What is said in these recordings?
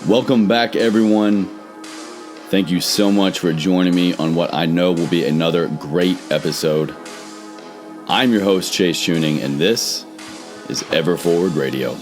Welcome back, everyone. Thank you so much for joining me on what I know will be another great episode. I'm your host, Chase Chewning, and this is Ever Forward Radio.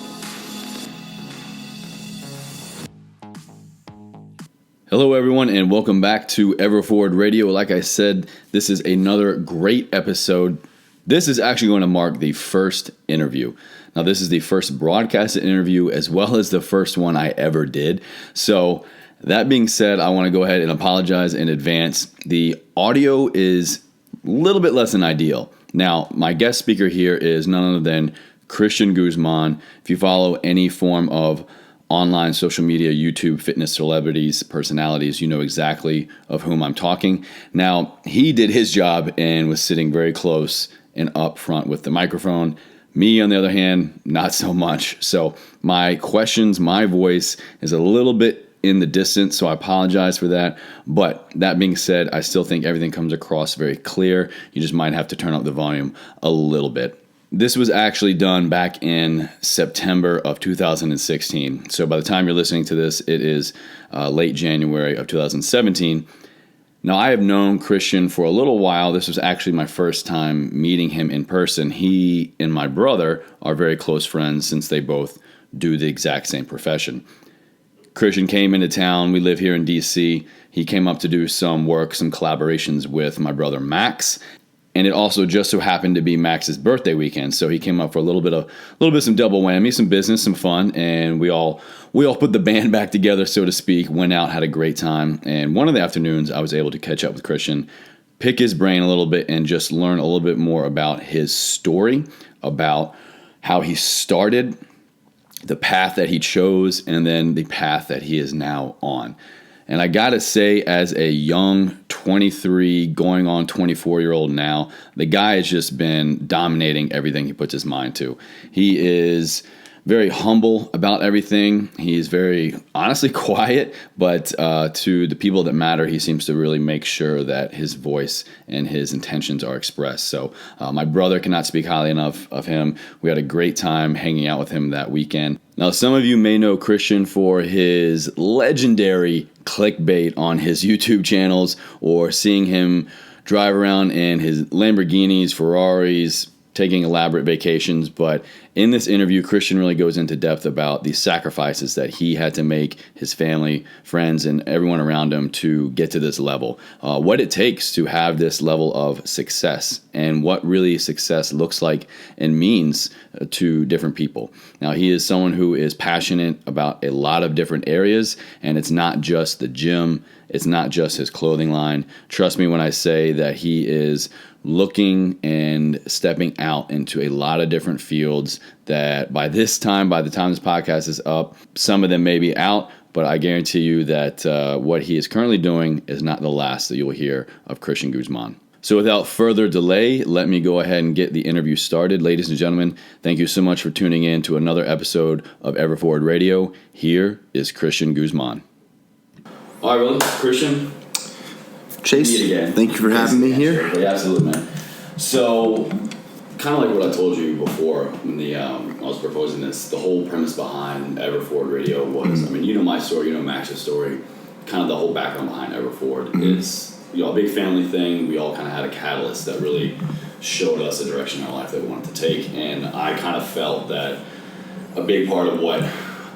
Hello, everyone, and welcome back to Ever Forward Radio. Like I said, this is another great episode. This is actually going to mark the first interview. Now, this is the first broadcasted interview as well as the first one I ever did. So, that being said, I want to go ahead and apologize in advance. The audio is a little bit less than ideal. Now, my guest speaker here is none other than Christian Guzman. If you follow any form of online social media, YouTube, fitness celebrities, personalities, you know exactly of whom I'm talking. Now, he did his job and was sitting very close and up front with the microphone. Me, on the other hand, not so much. So my questions, my voice is a little bit in the distance, so I apologize for that. But that being said, I still think everything comes across very clear. You just might have to turn up the volume a little bit. This was actually done back in September of 2016. So by the time you're listening to this, it is late January of 2017. Now, I have known Christian for a little while. This was actually my first time meeting him in person. He and my brother are very close friends since they both do the exact same profession. Christian came into town. We live here in D.C. He came up to do some work, some collaborations with my brother Max. And it also just so happened to be Max's birthday weekend. So he came up for a little bit of some double whammy, some business, some fun. And we all put the band back together, so to speak, went out, had a great time. And one of the afternoons I was able to catch up with Christian, pick his brain a little bit and just learn a little bit more about his story, about how he started, the path that he chose, and then the path that he is now on. And I gotta say, as a young 23, going on 24-year-old now, the guy has just been dominating everything he puts his mind to. He is very humble about everything. He's very, honestly, quiet, but to the people that matter, he seems to really make sure that his voice and his intentions are expressed. So my brother cannot speak highly enough of him. We had a great time hanging out with him that weekend. Now, some of you may know Christian for his legendary clickbait on his YouTube channels, or seeing him drive around in his Lamborghinis, Ferraris, taking elaborate vacations. But in this interview, Christian really goes into depth about the sacrifices that he had to make, his family, friends, and everyone around him to get to this level. What it takes to have this level of success, and what really success looks like and means to different people. Now, he is someone who is passionate about a lot of different areas, and it's not just the gym. It's not just his clothing line. Trust me when I say that he is looking and stepping out into a lot of different fields that by the time this podcast is up, some of them may be out, but I guarantee you that what he is currently doing is not the last that you will hear of Christian Guzman. So without further delay, let me go ahead and get the interview started. Ladies and gentlemen, thank you so much for tuning in to another episode of Ever Forward Radio. Here is Christian Guzman. All right, well, Christian. Chase, thank you for having me here. Yeah, absolutely, man. So, kind of like what I told you before when I was proposing this, the whole premise behind Ever Forward Radio was, I mean, you know my story, you know Max's story, kind of the whole background behind Ever Forward. It's, a big family thing. We all kind of had a catalyst that really showed us the direction in our life that we wanted to take, and I kind of felt that a big part of what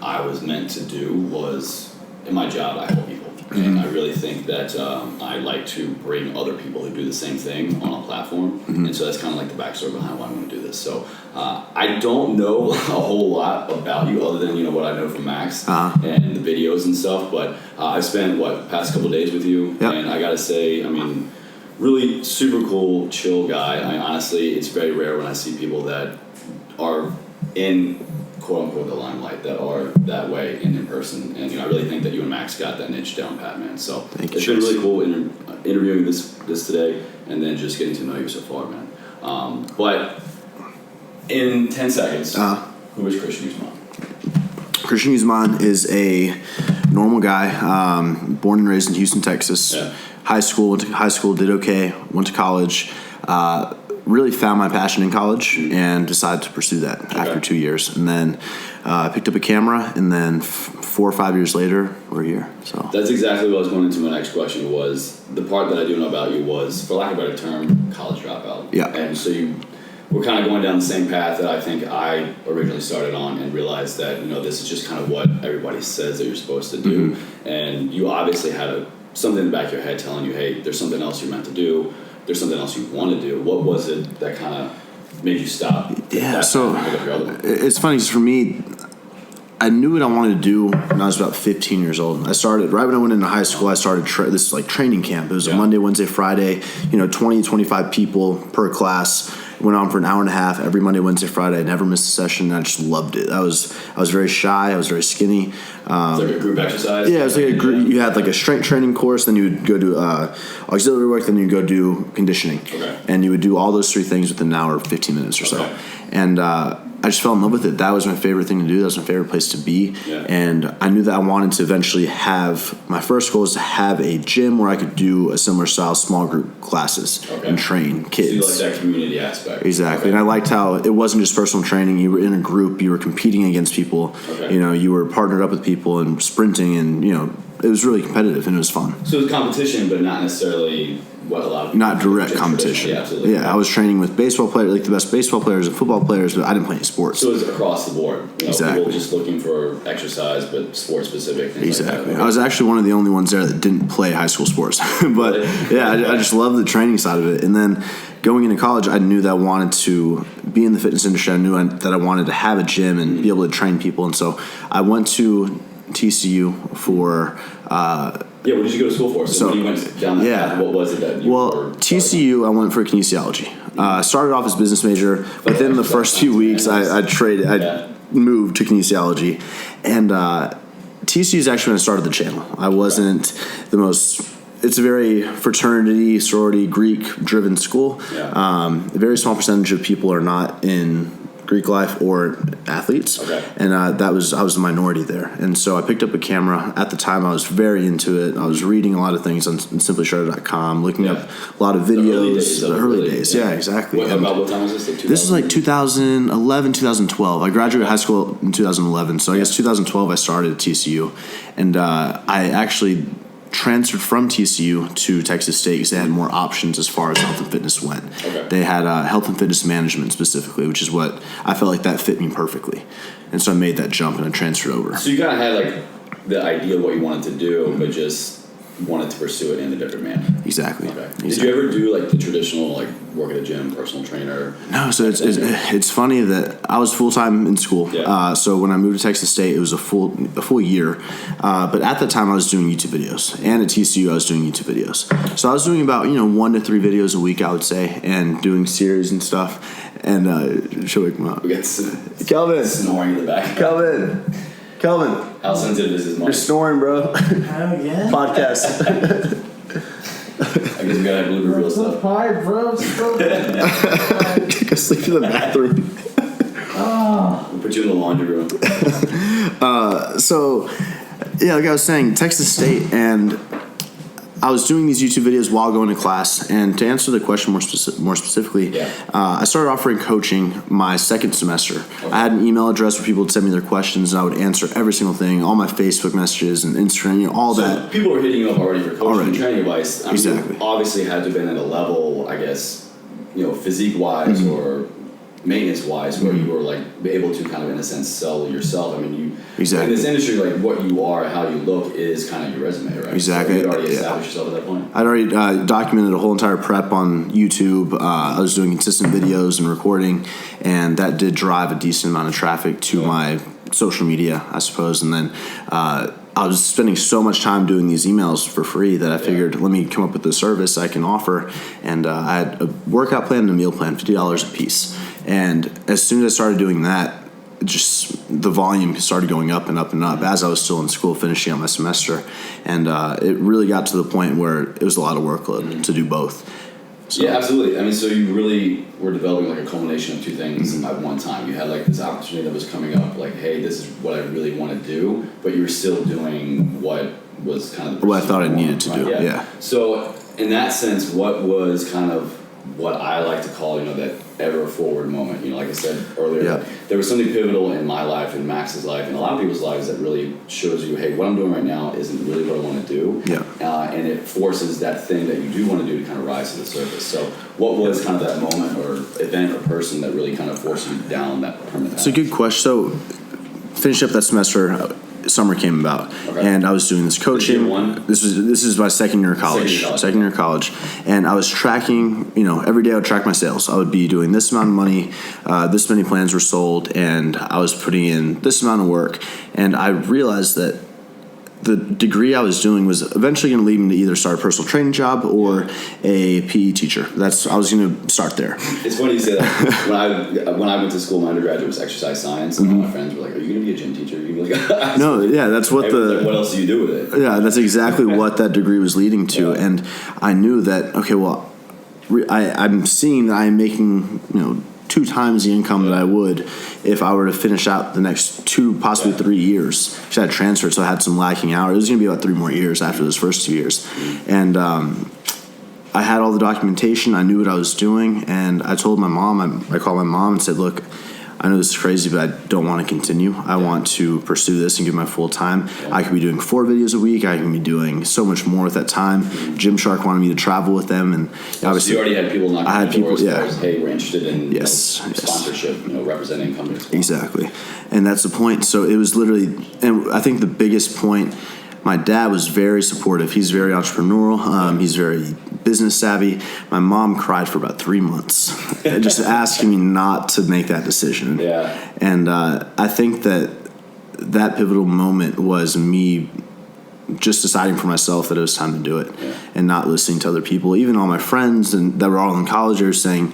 I was meant to do was, in my job, I help people. And I really think that I like to bring other people who do the same thing on a platform. And so that's kind of like the backstory behind why I want to do this. So I don't know a whole lot about you other than, what I know from Max and the videos and stuff. But I've spent, past couple of days with you. Yep. And I got to say, I mean, really super cool, chill guy. I mean, honestly, it's very rare when I see people that are in quote-unquote the limelight that are that way in person, and I really think that you and Max got that niche down pat, man. So it's been really cool interviewing this today, and then just getting to know you so far, man. But in 10 seconds, who is Christian Guzman? Christian Guzman is a normal guy, born and raised in Houston, Texas. Yeah. High school, did okay, went to college. really found my passion in college and decided to pursue that after 2 years. And then I picked up a camera, and then 4 or 5 years later, we're here. So that's exactly what I was going into. My next question was the part that I do know about you was, for lack of a better term, college dropout. Yeah. And so you were kind of going down the same path that I think I originally started on, and realized that, you know, this is just kind of what everybody says that you're supposed to do. And you obviously had something in the back of your head telling you, hey, there's something else you're meant to do. There's something else you want to do. What was it that kind of made you stop? Yeah, so it's funny, because for me, I knew what I wanted to do when I was about 15 years old. I started, right when I went into high school, I started this like training camp. It was a Monday, Wednesday, Friday, 20, 25 people per class. It went on for an hour and a half every Monday, Wednesday, Friday. I never missed a session, and I just loved it. I was very shy. I was very skinny. It's like a group exercise? Yeah, it was like a group. You had like a strength training course, then you would go do auxiliary work, then you'd go do conditioning. Okay. And you would do all those 3 things within an hour, 15 minutes or so. Okay. And I just fell in love with it. That was my favorite thing to do. That was my favorite place to be. Yeah. And I knew that I wanted to eventually my first goal was to have a gym where I could do a similar style small group classes and train kids. So you like that community aspect. Exactly. And I liked how it wasn't just personal training. You were in a group. You were competing against people. Okay. You were partnered up with people and sprinting, and, it was really competitive, and it was fun. So it was competition, but not necessarily what a lot of people Not direct competition. Yeah, absolutely. Yeah, I was training with baseball players, like the best baseball players and football players, but I didn't play any sports. So it was across the board. Exactly. People just looking for exercise, but sport specific. Exactly. Like that. Okay. I was actually one of the only ones there that didn't play high school sports. But yeah, I just love the training side of it. And then going into college, I knew that I wanted to be in the fitness industry. I knew that I wanted to have a gym and be able to train people. And so I went to TCU for. Yeah, what did you go to school for? So when you went down that path, what was it that you were TCU, I went for kinesiology. I started off as a business major. Within the first few weeks, I moved to kinesiology. And TCU is actually when I started the channel. I wasn't the most... It's a very fraternity, sorority, Greek-driven school. Yeah. A very small percentage of people are not in Greek life or athletes, and I was the minority there. And so I picked up a camera. At the time, I was very into it. I was reading a lot of things on simplyshutter.com, looking up a lot of videos. The early days. Yeah, exactly. About what time was this? Like this is like 2011, 2012. I graduated high school in 2011, so I guess 2012 I started at TCU, and I actually transferred from TCU to Texas State because they had more options as far as health and fitness went. Okay. They had health and fitness management specifically, which is what I felt like that fit me perfectly. And so I made that jump and I transferred over. So you kind of had like the idea of what you wanted to do, but just wanted to pursue it in a different manner. Exactly. Okay. Exactly. Did you ever do like the traditional like work at a gym, personal trainer? No. So it's funny that I was full time in school. Yeah. So when I moved to Texas State, it was a full year. But at that time, I was doing YouTube videos, and at TCU, I was doing YouTube videos. So I was doing about 1 to 3 videos a week, I would say, and doing series and stuff. And should we come up? We got Kelvin snoring in the back. Kelvin. How sensitive is his mic? You're snoring, bro. Oh, yeah? Podcast. I guess we gotta have blooper reel stuff. Hi, bro. Go sleep in the bathroom. We'll put you in the laundry room. So, yeah, like I was saying, Texas State, and I was doing these YouTube videos while going to class. And to answer the question more specifically, I started offering coaching my second semester. Okay. I had an email address where people would send me their questions, and I would answer every single thing, all my Facebook messages and Instagram, all that. People were hitting you up already for coaching and training advice. Exactly. You obviously had to have been at a level, I guess, physique-wise or maintenance-wise, where you were like able to kind of, in a sense, sell yourself. I mean, you in this industry, like what you are, how you look is kind of your resume, right? Exactly. So you already established yourself at that point. I'd already documented a whole entire prep on YouTube. I was doing consistent videos and recording, and that did drive a decent amount of traffic to my social media, I suppose. And then I was spending so much time doing these emails for free that I figured, let me come up with a service I can offer. And I had a workout plan and a meal plan, $50 a piece. And as soon as I started doing that, just the volume started going up and up and up as I was still in school finishing out my semester. And it really got to the point where it was a lot of workload to do both. So. Yeah, absolutely. I mean, so you really were developing like a culmination of two things at one time. You had like this opportunity that was coming up, like, hey, this is what I really want to do, but you were still doing what was kind of what I thought I needed to do. Yeah. So in that sense, what was kind of what I like to call, that ever forward moment. Like I said earlier, Yeah. there was something pivotal in my life and Max's life and a lot of people's lives that really shows you, hey, what I'm doing right now isn't really what I want to do. Yeah. And it forces that thing that you do want to do to kind of rise to the surface. So what was kind of that moment or event or person that really kind of forced you down that permanent path? It's a good question. So, finished up that semester, summer came about, and I was doing this coaching. This is my second year of college. Second year of college, and I was tracking. Every day I would track my sales. I would be doing this amount of money, this many plans were sold, and I was putting in this amount of work. And I realized that the degree I was doing was eventually going to lead me to either start a personal training job or a PE teacher. I was going to start there. It's funny you say that. When I went to school, my undergraduate was exercise science, and all my friends were like, "Are you going to be a gym teacher?" You're like, "No, yeah, that's what what else do you do with it?" Yeah, that's exactly what that degree was leading to, and I knew that. Okay, well, I'm seeing that I'm making 2 times the income that I would if I were to finish out the next 2, possibly 3 years. Because I had transferred, so I had some lacking hours. It was going to be about 3 more years after those first 2 years. And I had all the documentation. I knew what I was doing. And I told my mom, I called my mom and said, look, I know this is crazy, but I don't want to continue. I want to pursue this and give my full time. I could be doing 4 videos a week. I can be doing so much more with that time. Gymshark wanted me to travel with them, and obviously, so you already had people knocking on the doors. Hey, we're interested in sponsorship, representing companies. Exactly, and that's the point. So it was literally, and I think the biggest point. My dad was very supportive. He's very entrepreneurial. He's very business savvy. My mom cried for about 3 months, just asking me not to make that decision. Yeah. And I think that pivotal moment was me just deciding for myself that it was time to do it, and not listening to other people. Even all my friends that were all in college, they were saying,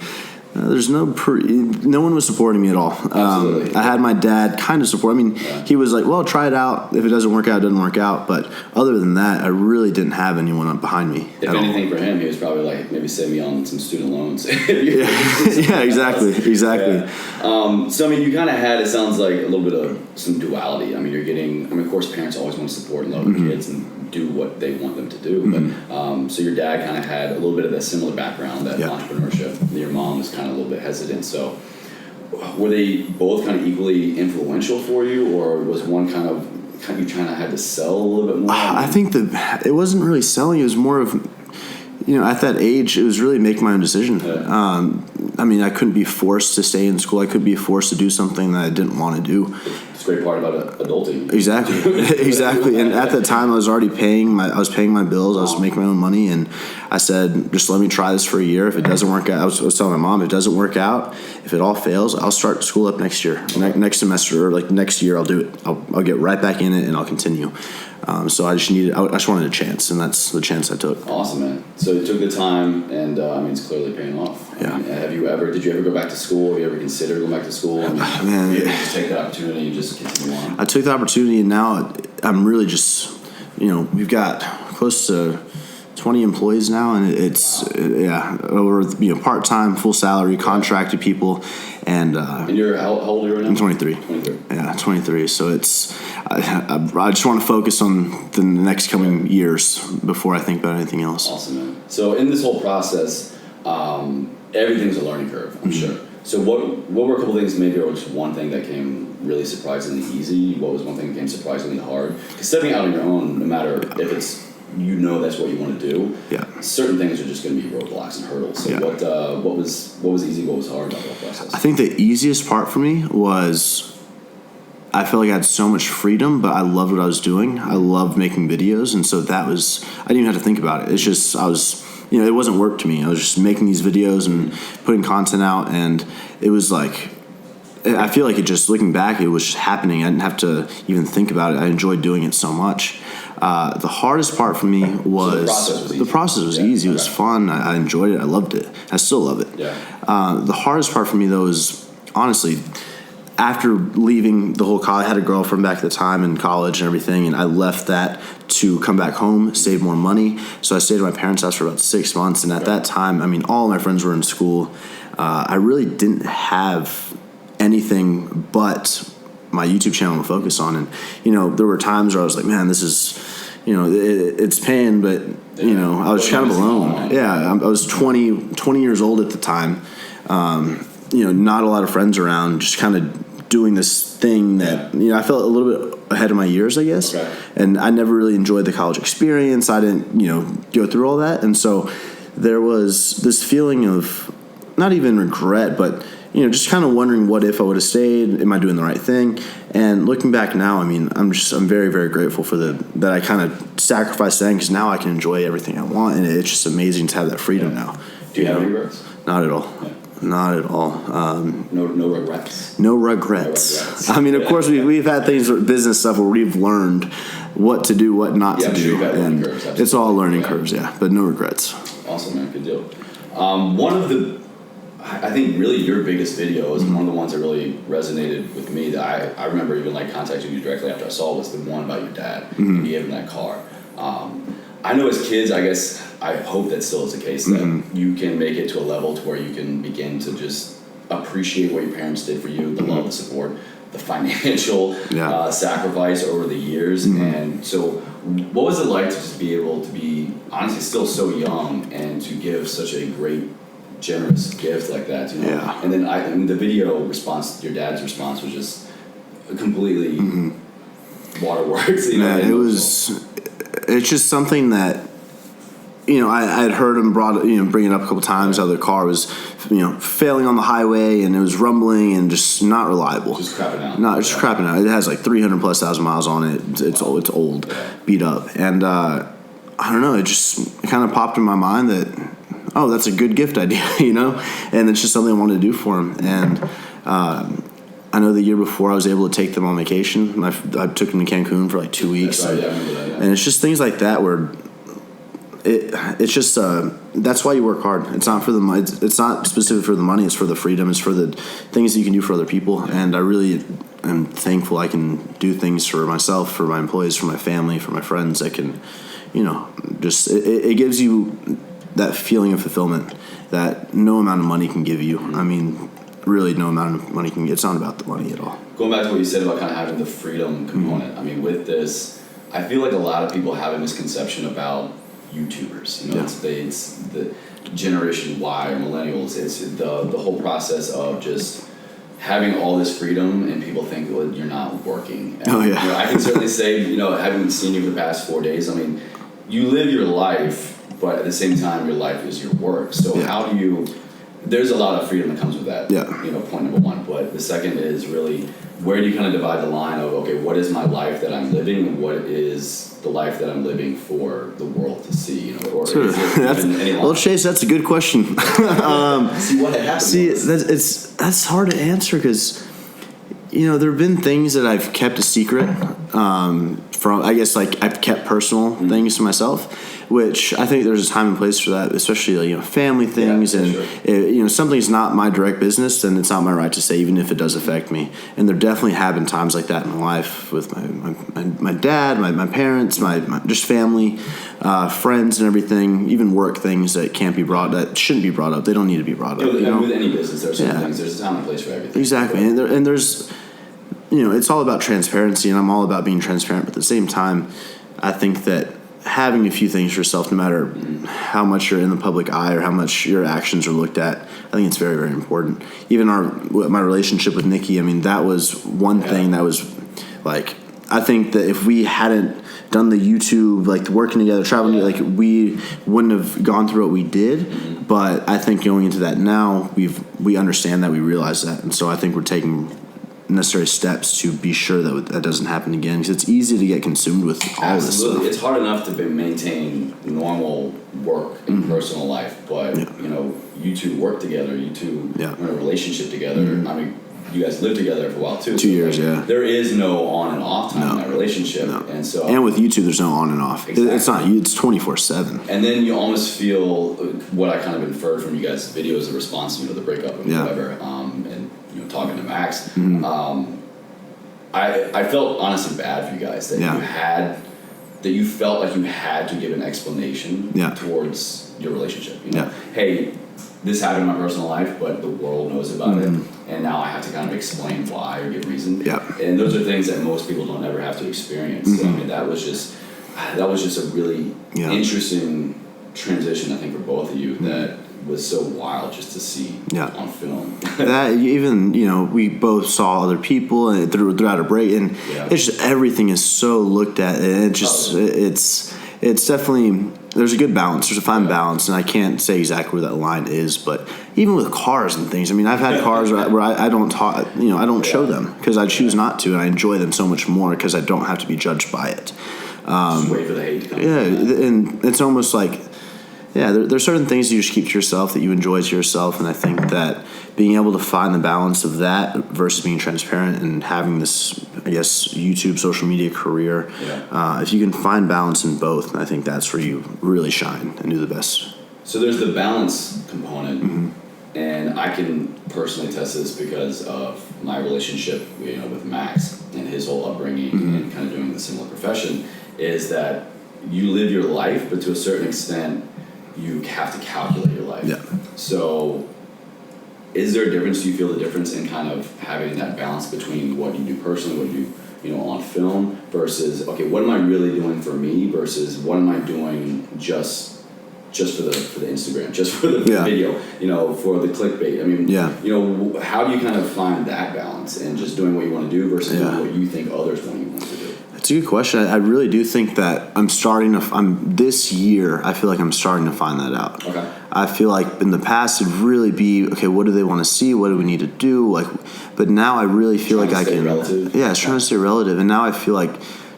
there's no one was supporting me at all. I had my dad kind of support. I mean, he was like, well, try it out. If it doesn't work out, it doesn't work out. But other than that, I really didn't have anyone behind me. If anything, for him, he was probably like, maybe save me on some student loans. Yeah, exactly. Yeah. So, I mean, you kind of had, it sounds like, a little bit of some duality. I mean, of course, parents always want to support and love their kids and do what they want them to do. But so your dad kind of had a little bit of that similar background, that entrepreneurship. Your mom was kind of a little bit hesitant. So were they both kind of equally influential for you, or was one you kind of had to sell a little bit more? I think that it wasn't really selling. It was more of, at that age, it was really making my own decision. I mean, I couldn't be forced to stay in school. I couldn't be forced to do something that I didn't want to do. It's a great part about adulting. Exactly. And at that time, I was already paying my bills. I was making my own money, and I said, just let me try this for a year. If it doesn't work out, I was telling my mom, if it doesn't work out, if it all fails, I'll start school up next year, next semester, or like next year. I'll do it. I'll get right back in it, and I'll continue. So I just wanted a chance, and that's the chance I took. Awesome, man. So you took the time, and I mean, it's clearly paying off. Yeah. I mean, did you ever go back to school? Have you ever considered going back to school? I mean, Man, you just take the opportunity and just continue on? I took the opportunity, and now I'm really just, we've got close to 20 employees now, and it's over part-time, full salary, contracted people, and you're how old are you right now? I'm 23. 23. Yeah, 23. So I just want to focus on the next coming years before I think about anything else. Awesome, man. So in this whole process, everything's a learning curve, I'm sure. So what were a couple things, maybe, or just one thing that came really surprisingly easy? What was one thing that came surprisingly hard? Because stepping out on your own, no matter if it's that's what you want to do. Yeah. Certain things are just going to be roadblocks and hurdles. So what was easy? What was hard about the process? I think the easiest part for me was I felt like I had so much freedom, but I loved what I was doing. I loved making videos, and so I didn't even have to think about it. It's just I was. It wasn't work to me. I was just making these videos and putting content out, and it was like, I feel like it just, looking back, it was just happening. I didn't have to even think about it. I enjoyed doing it so much. The hardest part for me was the process was easy. It was fun. I enjoyed it. I loved it. I still love it. Yeah. The hardest part for me, though, is honestly, after leaving the whole college, I had a girlfriend back at the time in college and everything, and I left that to come back home, save more money. So I stayed at my parents' house for about 6 months, and at that time, I mean, all my friends were in school. I really didn't have anything but my YouTube channel to focus on. And, there were times where I was like, man, this is, it's pain, but I was kind of alone. Yeah, I was 20 years old at the time. Not a lot of friends around, just kind of doing this thing that I felt a little bit ahead of my years, I guess. Okay. And I never really enjoyed the college experience. I didn't go through all that, and so there was this feeling of not even regret, but just kind of wondering, what if I would have stayed? Am I doing the right thing? And looking back now, I mean, I'm very, very grateful for that I kind of sacrificed then, because now I can enjoy everything I want, and it's just amazing to have that freedom now. Do you have any regrets? Not at all. Yeah. Not at all. No regrets. No regrets. I mean, of course, we've had things with business stuff where we've learned what to do, what not to do, and it's all learning curves. Yeah, but no regrets. Awesome, man. Good deal. One of the, I think, really your biggest video is one of the ones that really resonated with me. That I remember even contacting you directly after I saw was the one about your dad. And he gave him that car. I know as kids, I guess, I hope that still is the case, that you can make it to a level to where you can begin to just appreciate what your parents did for you, the love, the support, the financial sacrifice over the years. And so what was it like to just be able to be, honestly, still so young and to give such a great, generous gift like that, Yeah. And then the video response, your dad's response was just completely waterworks. It's just something that I had heard him bring it up a couple times. How the car was failing on the highway, and it was rumbling and just not reliable. Just crapping out. No, it's just crapping out. It has 300,000+ miles on it. It's old, beat up, and I don't know. It just kind of popped in my mind that, oh, that's a good gift idea, and it's just something I wanted to do for him. And I know the year before I was able to take them on vacation. I took them to Cancun for 2 weeks. That's right, I remember that, yeah. And it's just things like that where it's just that's why you work hard. It's not for the money. It's not specific for the money. It's for the freedom. It's for the things that you can do for other people. And I really am thankful I can do things for myself, for my employees, for my family, for my friends. That can, just it gives you that feeling of fulfillment that no amount of money can give you. I mean, really, no amount of money can. It's not about the money at all. Going back to what you said about kind of having the freedom component. I mean, with this, I feel like a lot of people have a misconception about YouTubers. It's the Generation Y or millennials. It's the whole process of just having all this freedom, and people think, well, you're not working. And, I can certainly say, having seen you for the past 4 days, I mean, you live your life, but at the same time, your life is your work. So how do you? There's a lot of freedom that comes with that. Point number one. But the second is really, where do you kind of divide the line of, okay, what is my life that I'm living, and what is the life that I'm living for the world to see? Or is it even any line? Well, Chase, that's a good question. See what happens. That's hard to answer, because there have been things that I've kept a secret from. I guess I've kept personal things to myself, which I think there's a time and place for that, especially family things. And sure. If something's not my direct business, then it's not my right to say, even if it does affect me. And there definitely have been times like that in my life with my dad, my parents, my just family, friends, and everything. Even work things that shouldn't be brought up. They don't need to be brought up. With any business, there's certain things. There's a time and place for everything. Exactly, and there's. It's all about transparency, and I'm all about being transparent. But at the same time, I think that having a few things for yourself, no matter how much you're in the public eye or how much your actions are looked at, I think it's very, very important. Even my relationship with Nikki, I mean, that was one thing that was I think that if we hadn't done the YouTube, the working together, traveling, we wouldn't have gone through what we did. But I think going into that now, we understand that, we realize that, and so I think we're taking necessary steps to be sure that doesn't happen again, because it's easy to get consumed with all this stuff. It's hard enough to maintain normal work and personal life, but you two work together, you two are in a relationship together. I mean, you guys lived together for a while too. 2 years, There is no on and off time in that relationship, and with YouTube, there's no on and off. Exactly. It's not. It's 24/7. And then you almost feel what I kind of inferred from you guys' videos, the response, the breakup and whatever, and talking to Max. I felt honestly bad for you guys that you felt like you had to give an explanation towards your relationship. Hey, this happened in my personal life, but the world knows about it, and now I have to kind of explain why or give reason. And those are things that most people don't ever have to experience. So, I mean, that was just, that was just a really interesting transition, I think, for both of you that was so wild just to see on film. That even, we both saw other people and throughout a break, and it's just everything is so looked at, and it just it's definitely, there's a good balance. There's a fine balance, and I can't say exactly where that line is, but even with cars and things, I mean, I've had cars where I don't talk, I don't show them because I choose not to, and I enjoy them so much more because I don't have to be judged by it. Just wait for the hate to come. Yeah, and it's almost like, there's certain things you just keep to yourself that you enjoy to yourself, and I think that being able to find the balance of that versus being transparent and having this, I guess, YouTube social media career, if you can find balance in both, I think that's where you really shine and do the best. So there's the balance component, and I can personally test this because of my relationship, with Max and his whole upbringing and kind of doing the similar profession, is that you live your life, but to a certain extent, you have to calculate your life. Yeah. So is there a difference? Do you feel the difference in kind of having that balance between what you do personally, what you do, on film versus, okay, what am I really doing for me versus what am I doing just for the Instagram, just for the video, for the clickbait? I mean, how do you kind of find that balance and just doing what you want to do versus doing what you think others want you to do? It's a good question. I really do think that this year, I feel like I'm starting to find that out. Okay. I feel like in the past it'd really be, okay, what do they want to see? What do we need to do? But now I really feel like I can. Relative. Yeah, it's trying to stay relative. And now I feel like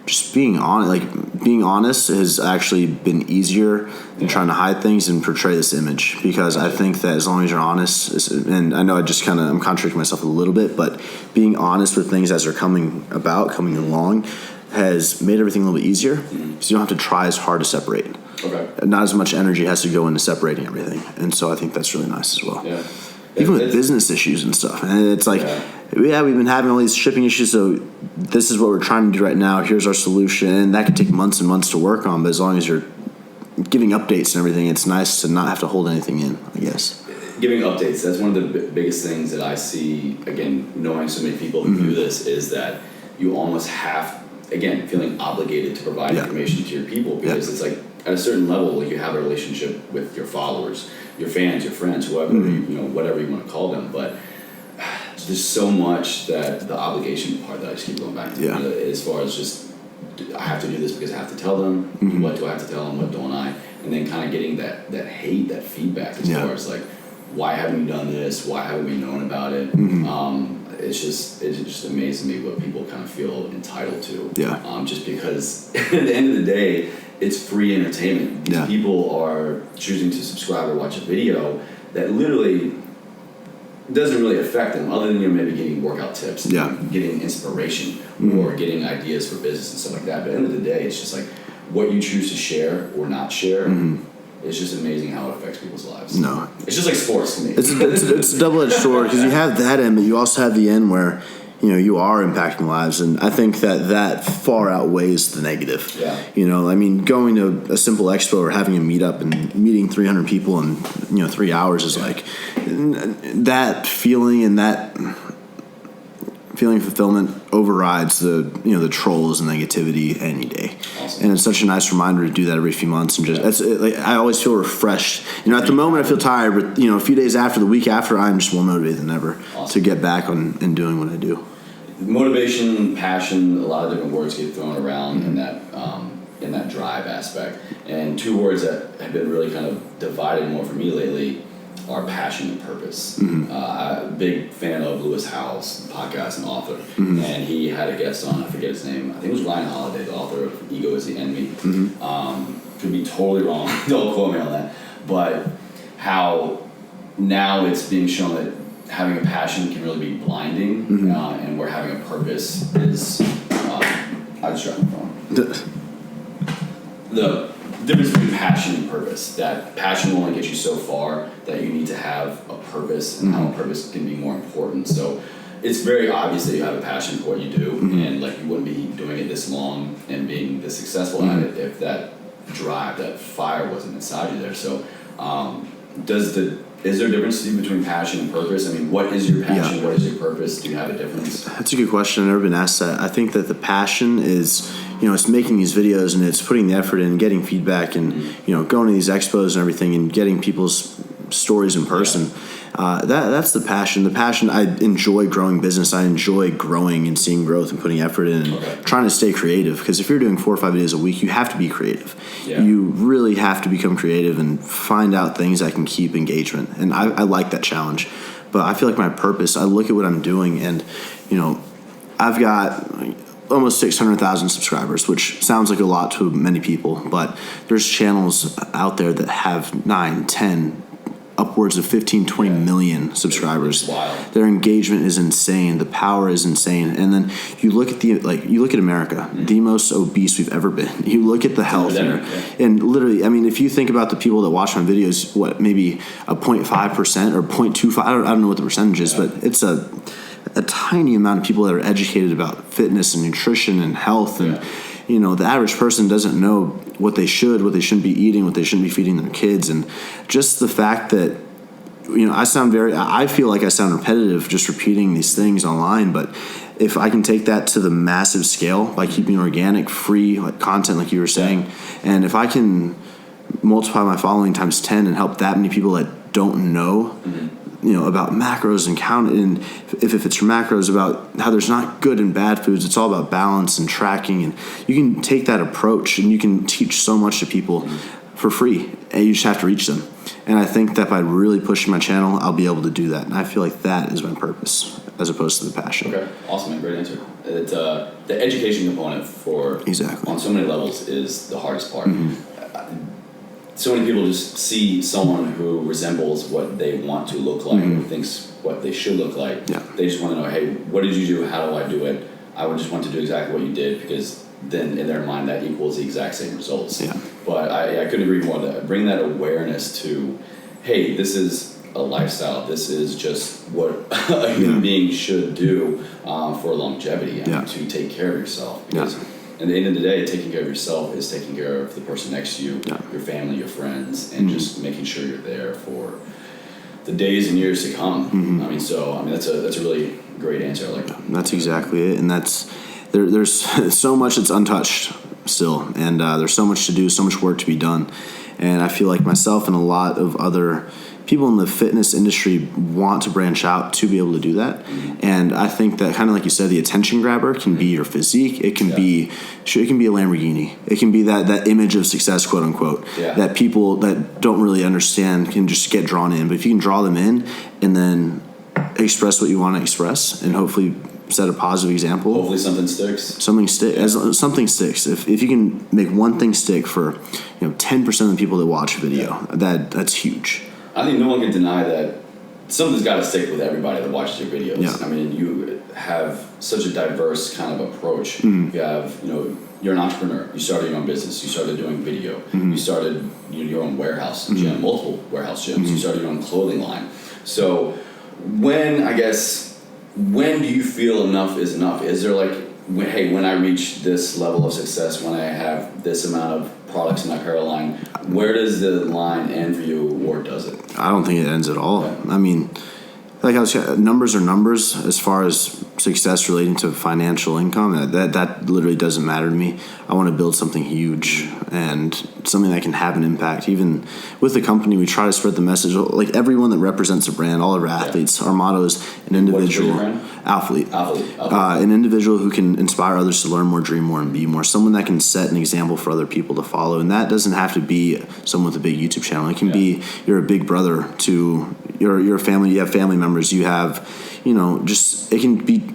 just being honest has actually been easier than trying to hide things and portray this image, because I think that as long as you're honest, and I know I'm contradicting myself a little bit, but being honest with things as they're coming along has made everything a little bit easier, because you don't have to try as hard to separate. Okay. Not as much energy has to go into separating everything, and so I think that's really nice as well. Yeah. Even with business issues and stuff, and it's like, we've been having all these shipping issues, so this is what we're trying to do right now. Here's our solution, and that could take months and months to work on. But as long as you're giving updates and everything, it's nice to not have to hold anything in, I guess. Giving updates, that's one of the biggest things that I see, again, knowing so many people who do this, is that you almost have, again, feeling obligated to provide information to your people, because it's like, at a certain level, you have a relationship with your followers, your fans, your friends, whoever, whatever you want to call them. But there's so much that the obligation part that I just keep going back to, as far as just, I have to do this because I have to tell them. What do I have to tell them? What don't I? And then kind of getting that hate, that feedback, as far as like, why haven't we done this? Why haven't we known about it? It just amazes me what people kind of feel entitled to. Just because at the end of the day, it's free entertainment. These people are choosing to subscribe or watch a video that literally doesn't really affect them, other than maybe getting workout tips, getting inspiration, or getting ideas for business and stuff like that. But at the end of the day, it's just like what you choose to share or not share. It's just amazing how it affects people's lives. No, it's just like sports to me. It's a double-edged sword, because you have that end, but you also have the end where you are impacting lives, and I think that far outweighs the negative. I mean, going to a simple expo or having a meetup and meeting 300 people in 3 hours is like, that feeling, and that feeling of fulfillment overrides the trolls and negativity any day. Awesome. And it's such a nice reminder to do that every few months, and just I always feel refreshed. At the moment I feel tired, but a few days after, the week after, I'm just more motivated than ever to get back on and doing what I do. Motivation, passion, a lot of different words get thrown around in that drive aspect. And two words that have been really kind of divided more for me lately are passion and purpose. I'm a big fan of Lewis Howes' podcast and author, and he had a guest on, I forget his name, I think it was Ryan Holiday, the author of Ego is the Enemy. Could be totally wrong, don't quote me on that, but how now it's being shown that having a passion can really be blinding, and where having a purpose is, I just dropped my phone. The difference between passion and purpose, that passion will only get you so far, that you need to have a purpose, and how a purpose can be more important. So it's very obvious that you have a passion for what you do, and like you wouldn't be doing it this long and being this successful at it if that drive, that fire wasn't inside you there. So is there a difference between passion and purpose? I mean, what is your passion? What is your purpose? Do you have a difference? That's a good question. I've never been asked that. I think that the passion is it's making these videos and it's putting the effort in, getting feedback, and going to these expos and everything, and getting people's stories in person. That's the passion. The passion. I enjoy growing business. I enjoy growing and seeing growth and putting effort in and trying to stay creative. Because if you're doing 4 or 5 videos a week, you have to be creative. Yeah. You really have to become creative and find out things that can keep engagement. And I like that challenge. But I feel like my purpose, I look at what I'm doing, and I've got almost 600,000 subscribers, which sounds like a lot to many people, but there's channels out there that have 9, 10, upwards of 15, 20 million subscribers. Wow. Their engagement is insane. The power is insane. And then you look at you look at America, the most obese we've ever been. You look at the health here, and literally, I mean, if you think about the people that watch my videos, maybe a 0.5% or 0.25, I don't know what the percentage is, but it's a tiny amount of people that are educated about fitness and nutrition and health. And the average person doesn't know what they shouldn't be eating, what they shouldn't be feeding their kids. And just the fact that, I feel like I sound repetitive just repeating these things online, but if I can take that to the massive scale by keeping organic, free content, like you were saying, and if I can multiply my following times 10 and help that many people that don't know, about macros and count, and if it's macros, about how there's not good and bad foods. It's all about balance and tracking, and you can take that approach and you can teach so much to people for free, and you just have to reach them. And I think that by really pushing my channel, I'll be able to do that. And I feel like that is my purpose as opposed to the passion. Okay, awesome, man. Great answer. The education component on so many levels is the hardest part. So many people just see someone who resembles what they want to look like, or thinks what they should look like. Yeah. They just want to know, hey, what did you do? How do I do it? I would just want to do exactly what you did, because then in their mind that equals the exact same results. Yeah. But I couldn't agree more. That bring that awareness to, hey, this is a lifestyle. This is just what a human being should do for longevity and to take care of yourself. Because at the end of the day, taking care of yourself is taking care of the person next to you, your family, your friends, and just making sure you're there for the days and years to come. That's a really great answer. I like that. That's exactly it, and there's so much that's untouched still, and there's so much to do, so much work to be done, and I feel like myself and a lot of other people in the fitness industry want to branch out to be able to do that. And I think that, kind of like you said, the attention grabber can be your physique. It can be a Lamborghini. It can be that image of success, quote unquote, that people that don't really understand can just get drawn in. But if you can draw them in and then express what you want to express, and hopefully set a positive example. Hopefully something sticks. Something sticks. If you can make one thing stick for 10% of the people that watch a video, that's huge. I think no one can deny that something's got to stick with everybody that watches your videos. Yeah. I mean, you have such a diverse kind of approach. You have, you're an entrepreneur. You started your own business. You started doing video. You started your own warehouse gym, multiple warehouse gyms. You started your own clothing line. So when do you feel enough is enough? Is there when I reach this level of success, when I have this amount of products in my apparel line, where does the line end for you, or does it? I don't think it ends at all. I mean, numbers are numbers as far as success relating to financial income. That literally doesn't matter to me. I want to build something huge and something that can have an impact. Even with the company, we try to spread the message. Like everyone that represents a brand, all of our athletes, our motto is an individual athlete. An individual who can inspire others to learn more, dream more, and be more. Someone that can set an example for other people to follow. And that doesn't have to be someone with a big YouTube channel. It can be you're a big brother to your family. You have family members. You have, it can be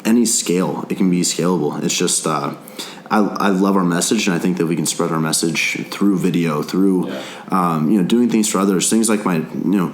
any scale. It can be scalable. It's just I love our message, and I think that we can spread our message through video, through doing things for others. Things like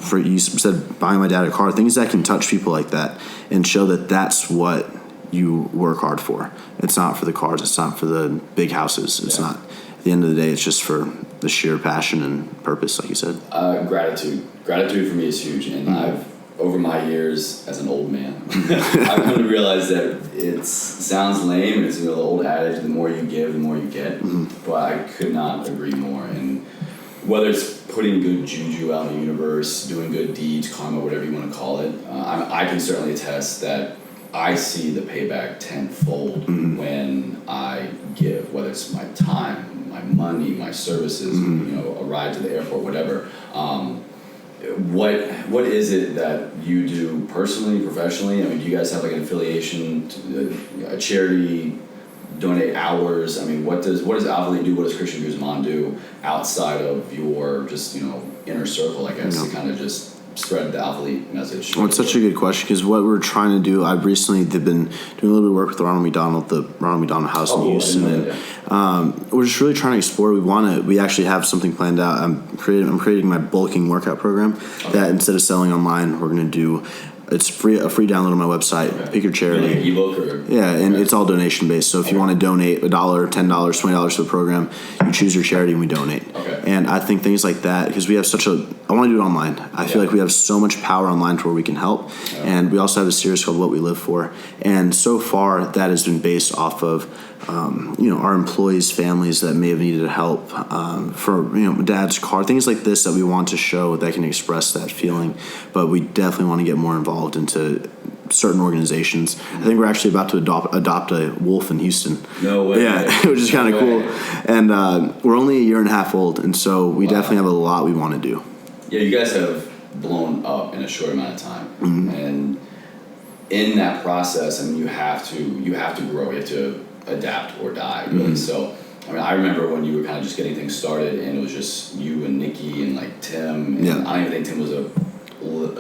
for you said buying my dad a car. Things that can touch people like that and show that that's what you work hard for. It's not for the cars. It's not for the big houses. It's not. At the end of the day, it's just for the sheer passion and purpose, like you said. Gratitude for me is huge, and I've, over my years as an old man, I've come to realize that it sounds lame. It's the old adage: the more you give, the more you get. But I could not agree more. And whether it's putting good juju out in the universe, doing good deeds, karma, whatever you want to call it, I can certainly attest that I see the payback tenfold when I give, whether it's my time, my money, my services, a ride to the airport, whatever. What is it that you do personally, professionally? I mean, do you guys have like an affiliation to a charity? Donate hours? I mean, what does Alphalete do? What does Christian Guzman do outside of your just inner circle? I guess to kind of just spread the Alphalete message. Well, it's such a good question because what we're trying to do, I've recently been doing a little bit of work with Ronald McDonald, the Ronald McDonald House in Houston, and we're just really trying to explore. We actually have something planned out. I'm creating my bulking workout program that instead of selling online, we're going to do. It's a free download on my website. Pick your charity. Like ebook or and it's all donation based. So if you want to donate $1, $10, $20 to the program, you choose your charity and we donate. Okay. And I think things like that because we have I want to do it online. I feel like we have so much power online to where we can help. Yeah. And we also have a series called What We Live For. And so far that has been based off of our employees' families that may have needed help for dad's car, things like this that we want to show that can express that feeling. But we definitely want to get more involved into certain organizations. I think we're actually about to adopt a wolf in Houston. No way. Yeah, which is kind of cool. And we're only a year and a half old, and so we definitely have a lot we want to do. Yeah, you guys have blown up in a short amount of time, and in that process, I mean, you have to grow. You have to adapt or die, really. So, I mean, I remember when you were kind of just getting things started, and it was just you and Nikki and like Tim. And I don't even think Tim was a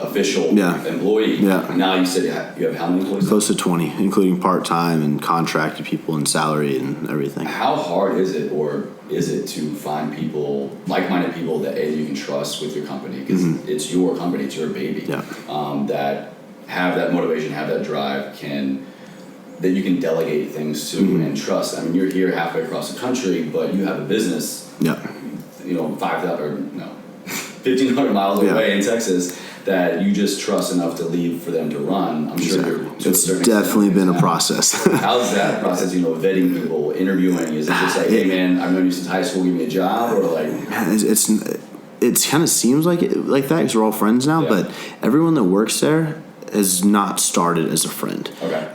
official employee. Yeah. Now you said you have how many employees? Close to 20, including part-time and contracted people and salary and everything. How hard is it, or is it to find people, like-minded people that you can trust with your company? Because it's your company, it's your baby. Yeah. That have that motivation, have that drive, that you can delegate things to and trust. I mean, you're here halfway across the country, but you have a business. Yeah. 1,500 miles away in Texas that you just trust enough to leave for them to run. I'm sure it's definitely been a process. How's that process? Vetting people, interviewing. Is it just like, hey man, I've known you since high school, give me a job, or like? It kind of seems like that because we're all friends now, but everyone that works there has not started as a friend. Okay.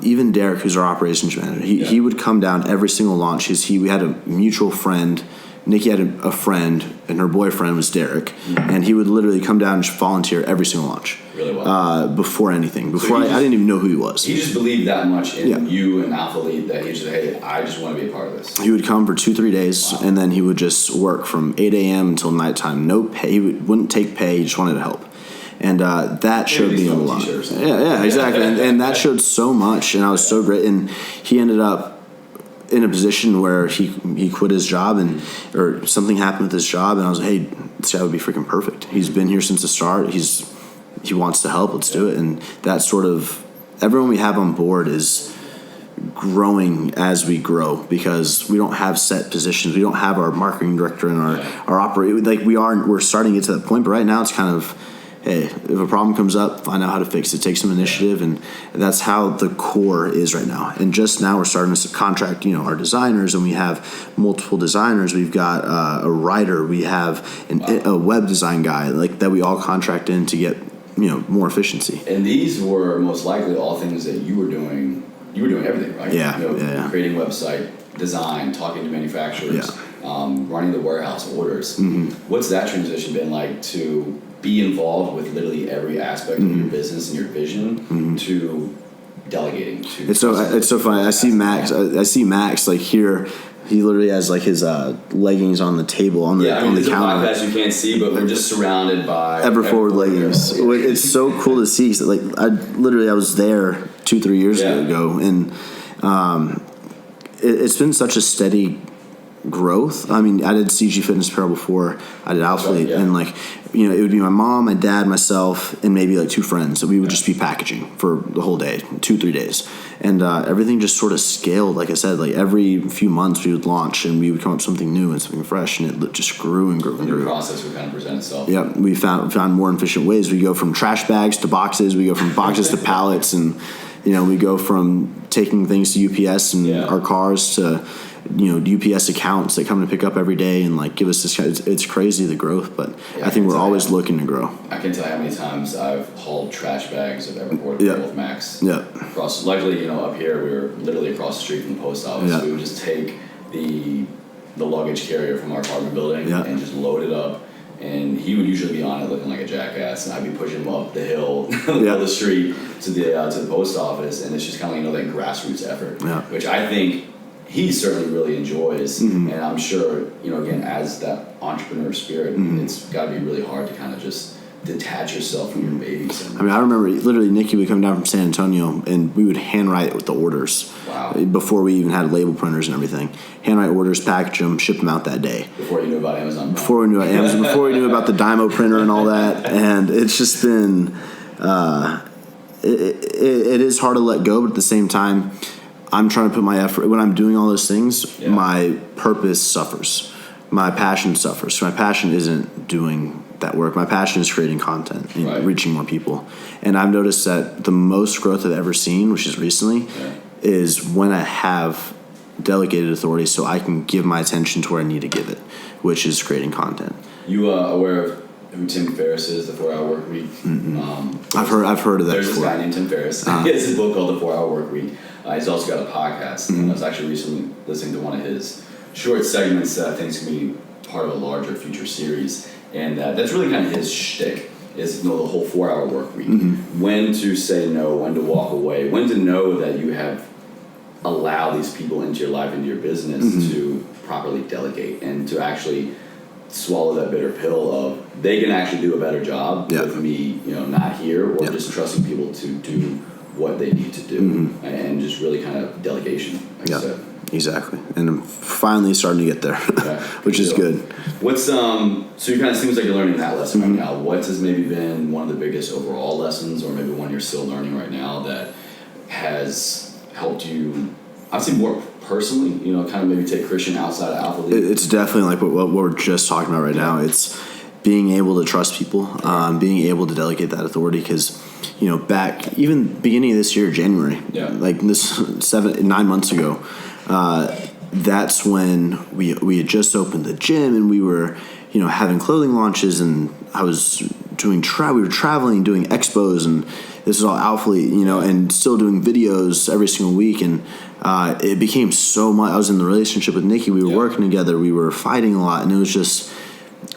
Even Derek, who's our operations manager, he would come down every single launch. We had a mutual friend. Nikki had a friend, and her boyfriend was Derek, and he would literally come down and volunteer every single launch. Really well. Before anything. I didn't even know who he was. He just believed that much in you and Alphalete that he just said, hey, I just want to be a part of this. He would come for 2-3 days, and then he would just work from 8 a.m. until nighttime. No pay. He wouldn't take pay. He just wanted to help. And that showed me a lot. Yeah, exactly. and that showed so much, and I was so great. And he ended up in a position where he quit his job or something happened with his job, and I was like, hey, this guy would be freaking perfect. He's been here since the start. He wants to help. Let's do it. And that sort of everyone we have on board is growing as we grow because we don't have set positions. We don't have our marketing director and our operator. Like we're starting to get to that point, but right now it's kind of, hey, if a problem comes up, find out how to fix it. Take some initiative, and that's how the core is right now. And just now we're starting to contract, our designers, and we have multiple designers. We've got a writer. We have a web design guy that we all contract in to get more efficiency. And these were most likely all things that you were doing. You were doing everything, right? Yeah. Creating website, design, talking to manufacturers, running the warehouse orders. What's that transition been like to be involved with literally every aspect of your business and your vision to delegating to? It's so funny. I see Max like here. He literally has like his leggings on the table on the counter. It's a podcast you can't see, but we're just surrounded by Everforward leggings. It's so cool to see. Like I was there 2-3 years ago, and it's been such a steady growth. I mean, I did CG Fitness Apparel before I did Alphalete, and it would be my mom, my dad, myself, and maybe like 2 friends that we would just be packaging for the whole day, 2-3 days, and everything just sort of scaled. Like I said, like every few months we would launch and we would come up with something new and something fresh, and it just grew and grew and grew. The process would kind of present itself. Yeah, we found more efficient ways. We go from trash bags to boxes. We go from boxes to pallets, and we go from taking things to UPS and our cars to UPS accounts that come to pick up every day and like give us this. It's crazy the growth, but I think we're always looking to grow. I can tell you how many times I've hauled trash bags of Everport with Max. Luckily, up here we were literally across the street from the post office. We would just take the luggage carrier from our apartment building and just load it up. And he would usually be on it looking like a jackass, and I'd be pushing him up the hill, the street to the post office, and it's just kind of that grassroots effort, which I think he certainly really enjoys. And I'm sure again, as that entrepreneur spirit, it's got to be really hard to kind of just detach yourself from your babies. I remember literally Nikki would come down from San Antonio and we would handwrite the orders. Wow. Before we even had label printers and everything. Handwrite orders, package them, ship them out that day. Before you knew about Amazon. Before we knew about Amazon, before we knew about the Dymo printer and all that. And it's just been, it is hard to let go, but at the same time, I'm trying to put my effort, when I'm doing all those things, my purpose suffers. My passion suffers. So my passion isn't doing that work. My passion is creating content and reaching more people. And I've noticed that the most growth I've ever seen, which is recently, is when I have delegated authority so I can give my attention to where I need to give it, which is creating content. You aware of who Tim Ferriss is, the 4-Hour Work Week? I've heard of that There's before. This guy named Tim Ferriss. He has a book called The 4-Hour Work Week. He's also got a podcast. And I was actually recently listening to one of his short segments that I think is going to be part of a larger future series. And that's really kind of his shtick, is the whole 4-hour work week. When to say no, when to walk away, when to know that you have allowed these people into your life, into your business to properly delegate and to actually swallow that bitter pill of they can actually do a better job with me, not here, or just trusting people to do what they need to do, and just really kind of delegation, like I said. Exactly, and I'm finally starting to get there, which is good. What's so you kind of seems like you're learning that lesson right now. What has maybe been one of the biggest overall lessons, or maybe one you're still learning right now that has helped you? I'd say more personally, kind of maybe take Christian outside of Alpha League. It's definitely like what we're just talking about right now. It's being able to trust people, being able to delegate that authority, because back even beginning of this year, January, like this 9 months ago. That's when we had just opened the gym and we were, having clothing launches, and I was doing we were traveling, doing expos, and this is all Alphalete, and still doing videos every single week. And it became so much. I was in the relationship with Nikki. We were working together. We were fighting a lot, and it was just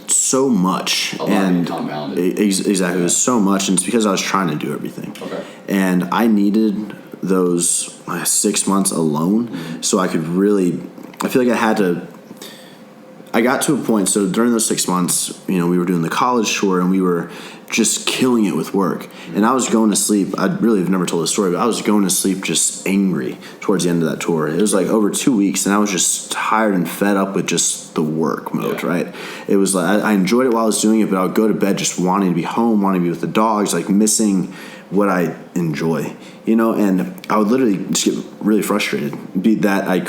so much. A lot and compounded. Exactly, it was so much, and it's because I was trying to do everything. Okay. And I needed those 6 months alone so I could really, I feel like I got to a point. So during those 6 months, we were doing the college tour and we were just killing it with work, and I was going to sleep. I really have never told this story, but I was going to sleep just angry towards the end of that tour. It was like over 2 weeks, and I was just tired and fed up with just the work mode, right? It was like I enjoyed it while I was doing it, but I would go to bed just wanting to be home, wanting to be with the dogs, like missing what I enjoy, and I would literally just get really frustrated. I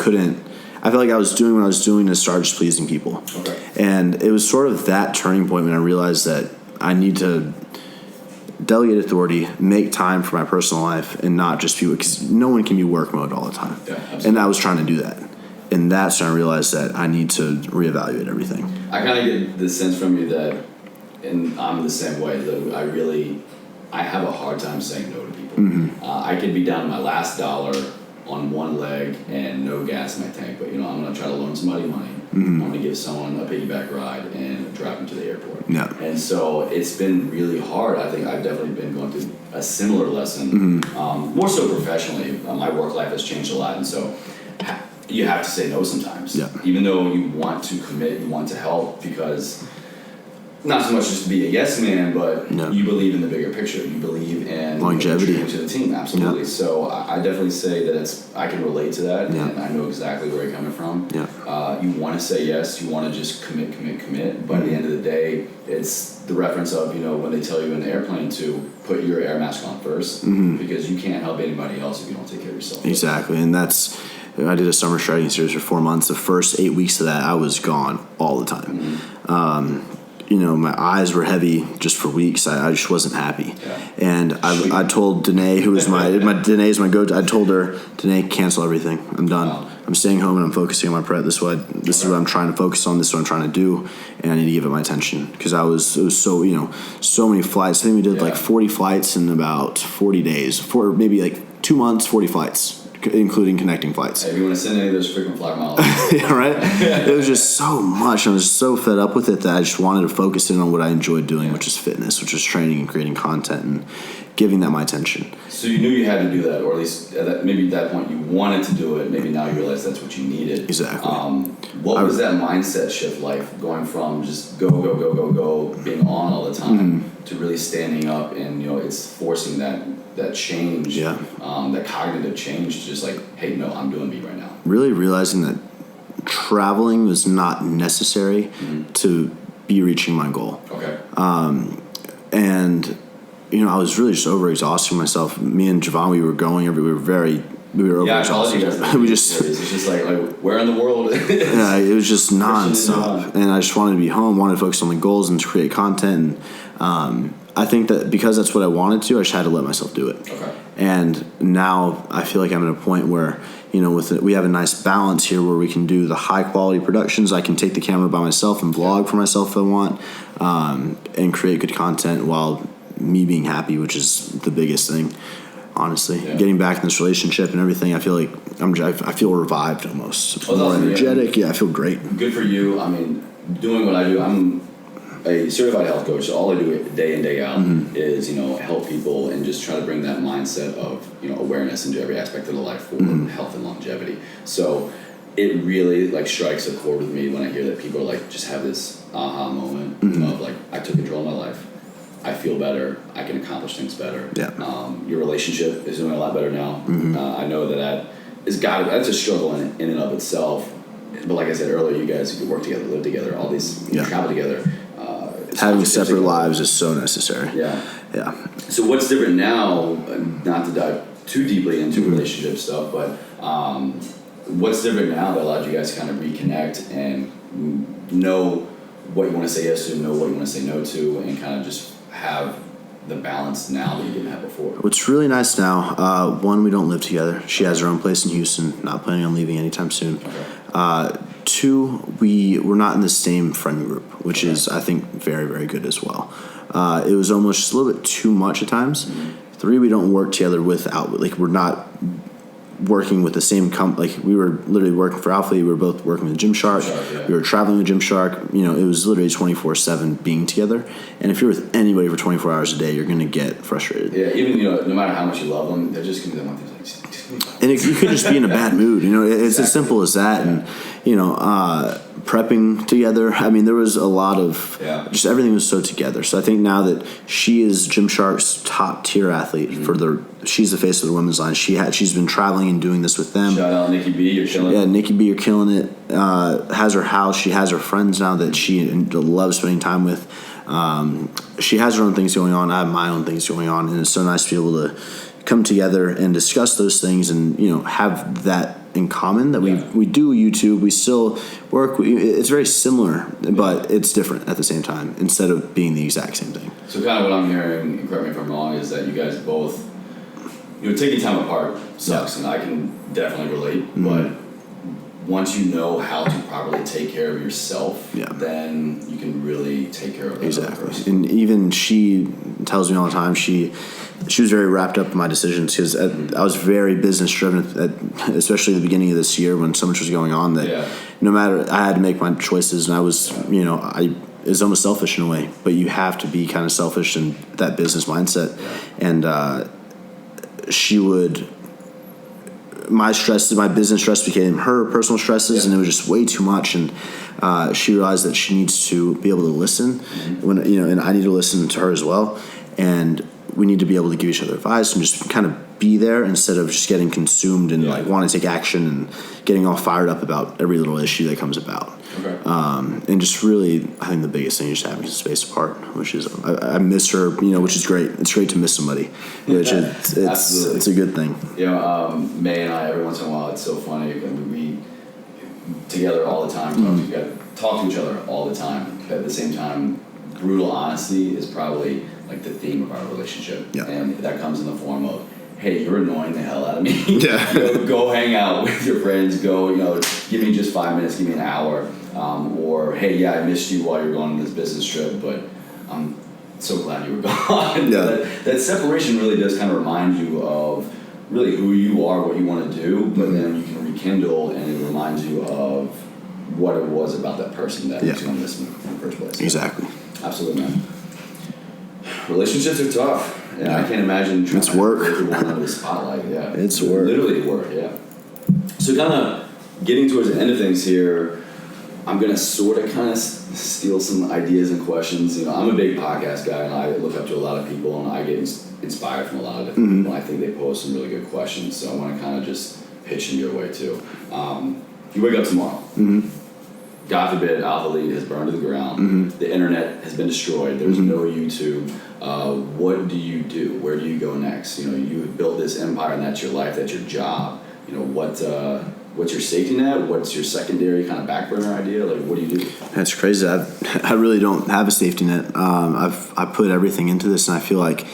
felt like I was doing what I was doing to start just pleasing people. Okay. And it was sort of that turning point when I realized that I need to delegate authority, make time for my personal life, and not just people, because no one can be work mode all the time. Yeah, absolutely. And I was trying to do that. And that's when I realized that I need to reevaluate everything. I kind of get the sense from you that, and I'm the same way, that I have a hard time saying no to people. I could be down to my last dollar on one leg and no gas in my tank, but I'm going to try to loan somebody money. I'm going to give someone a piggyback ride and drive them to the airport. Yeah. And so it's been really hard. I think I've definitely been going through a similar lesson, more so professionally. My work life has changed a lot, and so you have to say no sometimes. Yeah. Even though you want to commit, you want to help, because not so much just to be a yes man, but you believe in the bigger picture. You believe in longevity to the team, absolutely. So I definitely say that I can relate to that, and I know exactly where you're coming from. You want to say yes, you want to just commit, but at the end of the day, it's the reference of when they tell you in the airplane to put your air mask on first, because you can't help anybody else if you don't take care of yourself. Exactly, and I did a summer striking series for 4 months. The first 8 weeks of that, I was gone all the time. My eyes were heavy just for weeks. I just wasn't happy. Yeah. And I told Danae, who was Danae's my go-to, I told her, Danae, cancel everything. I'm done. Wow. I'm staying home and I'm focusing on my prep. This is what I'm trying to focus on. This is what I'm trying to do, and I need to give it my attention because it was so so many flights. I think we did like 40 flights in about 40 days, for maybe like 2 months, 40 flights, including connecting flights. Hey, if you want to send any of those frequent flyer miles. Yeah, right? It was just so much. I was so fed up with it that I just wanted to focus in on what I enjoyed doing, which is fitness, which is training and creating content and giving that my attention. So you knew you had to do that, or at least maybe at that point you wanted to do it. Maybe now you realize that's what you needed. Exactly. What was that mindset shift like, going from just go, being on all the time, to really standing up and it's forcing that change, that cognitive change to just like, hey, no, I'm doing me right now. Really realizing that traveling was not necessary to be reaching my goal. Okay. And I was really just over exhausting myself. Me and Javon, we were going everywhere. We were over exhausted. We just it's just like where in the world? Yeah, it was just nonstop. And I just wanted to be home, wanted to focus on the goals and to create content. And I think that because that's what I wanted to, I just had to let myself do it. Okay. And now I feel like I'm at a point where we have a nice balance here where we can do the high quality productions. I can take the camera by myself and vlog for myself if I want, and create good content while me being happy, which is the biggest thing, honestly. Yeah. Getting back in this relationship and everything, I feel like I feel revived almost. More energetic. Yeah, I feel great. Good for you. I mean, doing what I do, I'm a certified health coach, so all I do day in, day out is, help people and just try to bring that mindset of, awareness into every aspect of the life for health and longevity. So it really strikes a chord with me when I hear that people just have this aha moment of I took control of my life. I feel better. I can accomplish things better. Yeah. Your relationship is doing a lot better now. I know that's a struggle in and of itself. But like I said earlier, you guys, you work together, live together, all these, you travel together. Having separate lives is so necessary. Yeah. Yeah. So what's different now, not to dive too deeply into relationship stuff, but what's different now that allowed you guys to kind of reconnect and know what you want to say yes to, know what you want to say no to, and kind of just have the balance now that you didn't have before? What's really nice now, one, we don't live together. She has her own place in Houston, not planning on leaving anytime soon. Okay. Two, we're not in the same friend group, which is, I think, very, very good as well. It was almost just a little bit too much at times. Three, we don't work together we're not working with the same we were literally working for Alpha. We were both working with Gymshark. Yeah. We were traveling with Gymshark. It was literally 24/7 being together. And if you're with anybody for 24 hours a day, you're going to get frustrated. Yeah, even no matter how much you love them, they're just going to be the one thing and you could just be in a bad mood. It's as simple as that. And prepping together. I mean, there was a lot of just everything was so together. So I think now that she is Gymshark's top tier athlete she's the face of the women's line. She's been traveling and doing this with them. Shout out Nikki B, you're killing it. Yeah, Nikki B, you're killing it. Has her house. She has her friends now that she loves spending time with. She has her own things going on. I have my own things going on, and it's so nice to be able to come together and discuss those things and have that in common, that we do YouTube, we still work, it's very similar, but it's different at the same time instead of being the exact same thing. So kind of what I'm hearing, and correct me if I'm wrong, is that you guys both, taking time apart sucks, and I can definitely relate, but once you know how to properly take care of yourself, then you can really take care of the other person. And even she tells me all the time, she was very wrapped up in my decisions because I was very business driven, especially at the beginning of this year when so much was going on that no matter, I had to make my choices, and I was, it's almost selfish in a way, but you have to be kind of selfish in that business mindset. And my business stress became her personal stresses, and it was just way too much. And she realized that she needs to be able to listen and I need to listen to her as well. And we need to be able to give each other advice and just kind of be there instead of just getting consumed and wanting to take action and getting all fired up about every little issue that comes about. Okay. And just really, I think the biggest thing is just having some space apart, which is I miss her, which is great. It's great to miss somebody, which it's a good thing. May and I, every once in a while, it's so funny. We together all the time, talk to each other all the time. But at the same time, brutal honesty is probably the theme of our relationship, and that comes in the form of, hey, you're annoying the hell out of me. Yeah. Go hang out with your friends. Go, give me just 5 minutes, give me an hour. Or, hey, yeah, I missed you while you're going on this business trip, but I'm so glad you were gone. Yeah. That separation really does kind of remind you of really who you are, what you want to do, but then you can rekindle, and it reminds you of what it was about that person that was going to miss in the first place. Exactly. Absolutely, man. Relationships are tough. Yeah, I can't imagine trying it's work. to get one under the spotlight. Yeah, it's work. Literally work. Yeah. So kind of getting towards the end of things here, I'm gonna sort of kind of steal some ideas and questions. I'm a big podcast guy, and I look up to a lot of people, and I get inspired from a lot of different people. I think they pose some really good questions, so I want to kind of just pitch them your way too. You wake up tomorrow. God forbid, Alphalete has burned to the ground. The internet has been destroyed. There's no YouTube. What do you do? Where do you go next? You have built this empire, and that's your life. That's your job. What's your safety net? What's your secondary kind of back burner idea? Like, what do you do? That's crazy. I really don't have a safety net. I put everything into this, and I feel like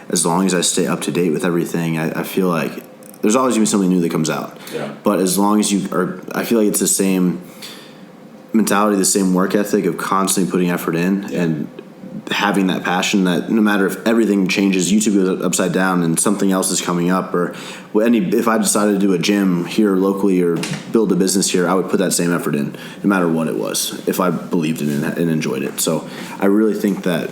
as long as I stay up to date with everything, I feel like there's always going to be something new that comes out. Yeah. But as long as you are, I feel like it's the same mentality, the same work ethic of constantly putting effort in and having that passion that no matter if everything changes, YouTube goes upside down and something else is coming up, or if I decided to do a gym here locally or build a business here, I would put that same effort in no matter what it was if I believed in it and enjoyed it. So I really think that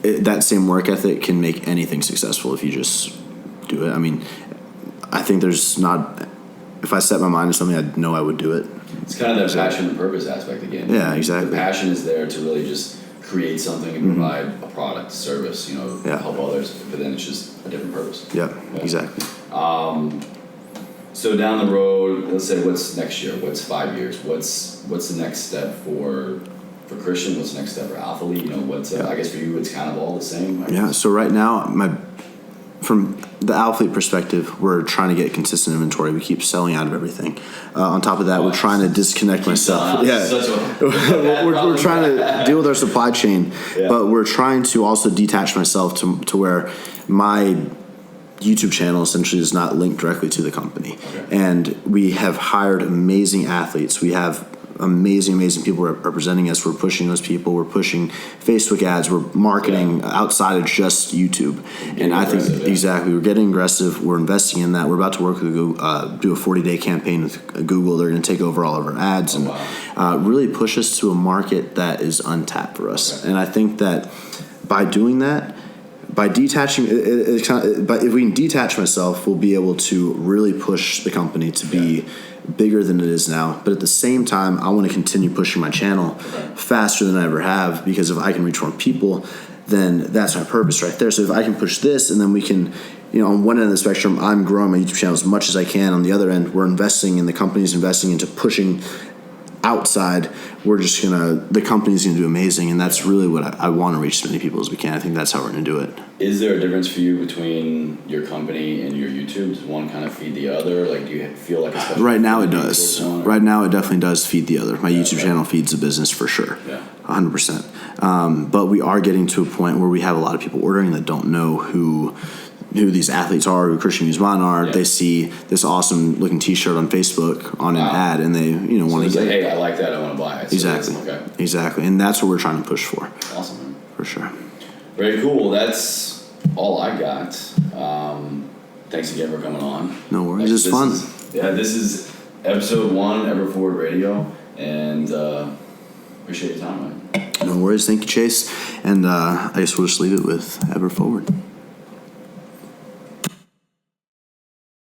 that same work ethic can make anything successful if you just do it. I mean, I think if I set my mind to something, I know I would do it. It's kind of that passion and purpose aspect again. Yeah, exactly. The passion is there to really just create something and provide a product, service, help others, but then it's just a different purpose. Yeah, exactly. So down the road, let's say what's next year? What's 5 years? What's the next step for Christian? What's the next step for Alphalete? I guess for you, it's kind of all the same. Yeah. So right now, from the Alphalete perspective, we're trying to get consistent inventory. We keep selling out of everything. On top of that, we're trying to disconnect myself. We're trying to deal with our supply chain, but we're trying to also detach myself to where my YouTube channel essentially is not linked directly to the company. Okay. And we have hired amazing athletes. We have amazing people representing us. We're pushing those people. We're pushing Facebook ads. We're marketing outside of just YouTube. And I think exactly, we're getting aggressive. We're investing in that. We're about to work with Google, do a 40-day campaign with Google. They're going to take over all of our ads and really push us to a market that is untapped for us. Okay. And I think that by doing that, by detaching, if we can detach myself, we'll be able to really push the company to be bigger than it is now. But at the same time, I want to continue pushing my channel faster than I ever have, because if I can reach more people, then that's my purpose right there. So if I can push this, and then we can, on one end of the spectrum, I'm growing my YouTube channel as much as I can. On the other end, we're investing, and the company's investing into pushing outside. The company's gonna do amazing, and that's really what I want to reach as many people as we can. I think that's how we're gonna do it. Is there a difference for you between your company and your YouTube? Does one kind of feed the other? Like, do you feel like it's right now it does? Right now it definitely does feed the other. My YouTube channel feeds the business for sure. 100%. But we are getting to a point where we have a lot of people ordering that don't know who these athletes are, who Christian Guzman are. They see this awesome looking T-shirt on Facebook on an ad, and they want to get it. Hey, I like that. I want to buy it. Exactly, and that's what we're trying to push for. Awesome, man. For sure. Very cool. That's all I got. Thanks again for coming on. No worries. It's fun. This is episode 1, Ever Forward Radio, and appreciate your time, man. No worries. Thank you, Chase. And I guess we'll just leave it with Ever Forward.